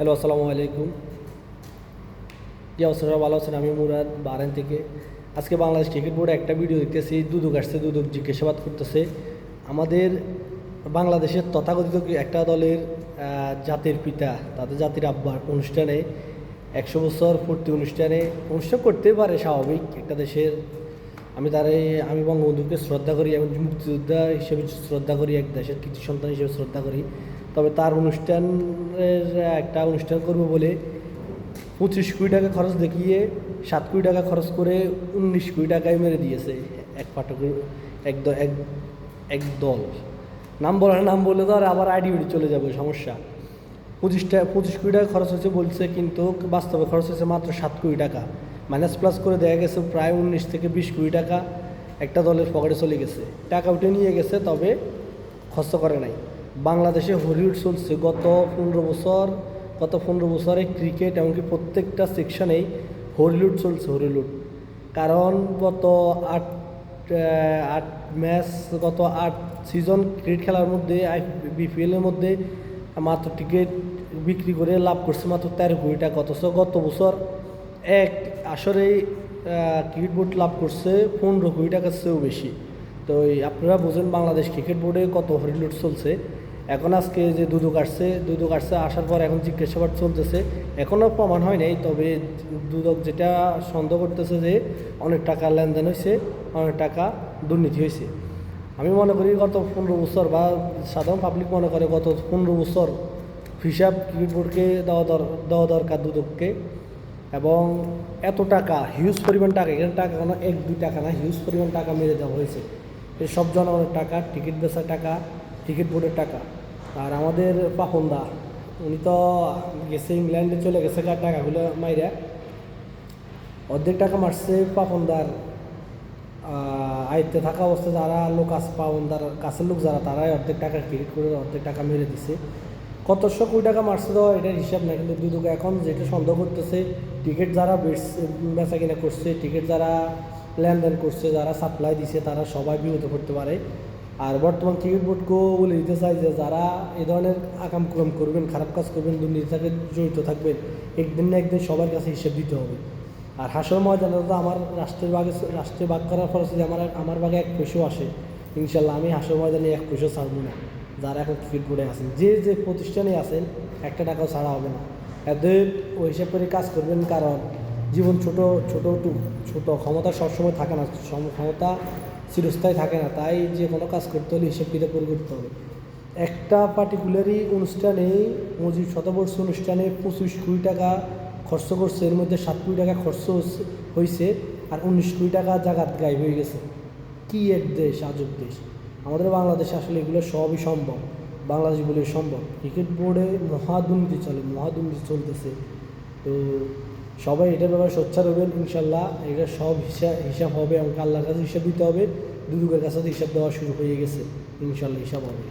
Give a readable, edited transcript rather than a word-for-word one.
Hello, আসসালামু আলাইকুম। কি অবস্থা? ভালো আছেন? আমি মুরাদ বারেন থেকে। আজকে বাংলাদেশ ক্রিকেট বোর্ডে একটা ভিডিও দেখতেছি, দুদক আসছে, দুদক জিজ্ঞাসাবাদ করতেছে আমাদের বাংলাদেশের তথাকথিত একটা দলের জাতির পিতা, তাদের জাতির আব্বার অনুষ্ঠানে 100 বছর পূর্তি অনুষ্ঠান করতে পারে, স্বাভাবিক একটা দেশের। আমি বঙ্গবন্ধুকে শ্রদ্ধা করি এবং মুক্তিযোদ্ধা হিসেবে শ্রদ্ধা করি, এক দেশের কৃতি সন্তান হিসেবে শ্রদ্ধা করি। তবে তার একটা অনুষ্ঠান করবো বলে 25 কোটি টাকা খরচ দেখিয়ে 7 কোটি টাকা খরচ করে 19 কোটি টাকায় মেরে দিয়েছে এক পাঠক, এক এক এক দল। নাম বললে তো আর আবার আইডি চলে যাবে, সমস্যা। 25 কোটি টাকা খরচ হয়েছে বলছে, কিন্তু বাস্তবে খরচ হয়েছে মাত্র 7 কোটি টাকা। মাইনাস প্লাস করে দেখা গেছে প্রায় 19 থেকে 20 কোটি টাকা একটা দলের পকেটে চলে গেছে। টাকা উঠে নিয়ে গেছে, তবে খরচ করে নাই। বাংলাদেশে হলিউড চলছে গত 15 বছরে ক্রিকেট, এমনকি প্রত্যেকটা সেকশনেই হলিউড চলছে, হলিউড। কারণ গত 8 সিজন ক্রিকেট খেলার মধ্যে বিপিএলের মধ্যে মাত্র টিকিট বিক্রি করে লাভ করছে মাত্র 13 কোটি টাকা। অথচ গত বছর এক আসরেই ক্রিকেট বোর্ড লাভ করছে 15 কোটি টাকার চেয়েও বেশি। তো আপনারা বোঝেন বাংলাদেশ ক্রিকেট বোর্ডে কত হলিউড চলছে। এখন আজকে যে দুদক আসছে, আসার পর এখন জিজ্ঞাসাবাদ চলতেছে। এখনও প্রমাণ হয় নাই, তবে দুদক যেটা সন্দেহ করতেছে যে অনেক টাকা লেনদেন হয়েছে, অনেক টাকা দুর্নীতি হয়েছে। আমি মনে করি গত 15 বছর, বা সাধারণ পাবলিক মনে করে গত 15 বছর হিসাব ক্রিকেট বোর্ডকে দেওয়া দরকার, দুদককে। এবং এত টাকা, হিউজ পরিমাণ টাকা, এখানে টাকা কোনো 1-2 টাকা না, হিউজ পরিমাণ টাকা মেরে দেওয়া হয়েছে। এই সব জনগণের টাকা, টিকিট বেচার টাকা, ক্রিকেট বোর্ডের টাকা। আর আমাদের পাপনদা, উনি তো গেছে ইংল্যান্ডে, চলে গেছে টাকাগুলো মাইরা। অর্ধেক টাকা মারছে পাপনদার আয়ত্তে থাকা অবস্থায় যারা লোক আছে, পাপনদার কাছের লোক যারা, তারাই অর্ধেক টাকা ক্রিকেট করে অর্ধেক টাকা মেরে দিছে। কত 100 কোটি টাকা মারছে তো এটার হিসাব না, কিন্তু দুদক এখন যেটা সন্দেহ করতেছে, টিকিট যারা বেচা কিনা করছে, টিকিট যারা লেনদেন করছে, যারা সাপ্লাই দিছে, তারা সবাই বিরত করতে পারে। আর বর্তমান ক্রিকেট বোর্ডকেও বলে দিতে চাই যে যারা এই ধরনের আকাম কুকাম করবেন, খারাপ কাজ করবেন, দুর্নীতির সাথে জড়িত থাকবেন, একদিন না একদিন সবার কাছে হিসেব দিতে হবে। আর হাসর ময়দানে তো আমার রাষ্ট্রের ভাগ করার ফলে যদি আমার ভাগে 1 পয়সাও আসে, ইনশাল্লাহ আমি হাসর ময়দানে 1 পয়সাও ছাড়বো না। যারা এখন ক্রিকেট বোর্ডে আছেন, যে প্রতিষ্ঠানে আছেন, একটা টাকাও ছাড়া হবে না। এদের ওই হিসাব করে কাজ করবেন, কারণ জীবন ছোট ক্ষমতা সবসময় থাকে না, ক্ষমতা চিরস্থায়ী থাকে না। তাই যে কোনো কাজ করতে হলে হিসেব কিতাব করে করতে হবে। একটা পার্টিকুলারই অনুষ্ঠানে, মজিব শতবর্ষ অনুষ্ঠানে 25 কোটি টাকা খরচ করছে, এর মধ্যে 7 কোটি টাকা খরচ হয়েছে, আর 19 কোটি টাকা জাগাত গায়েব হয়ে গেছে। কী এক দেশ, আজব দেশ আমাদের বাংলাদেশে। আসলে এগুলো সবই সম্ভব, বাংলাদেশ বলে সম্ভব। ক্রিকেট বোর্ডে মহাদুর্নীতি চলতেছে। তো সবাই এটার ব্যাপারে সোচ্চার হবেন, ইনশাল্লাহ এটা সব হিসাব হবে, এবং আল্লাহর কাছে হিসাব দিতে হবে। দুদকের কাছে হিসাব দেওয়া শুরু হয়ে গেছে, ইনশাল্লাহ হিসাব হবে।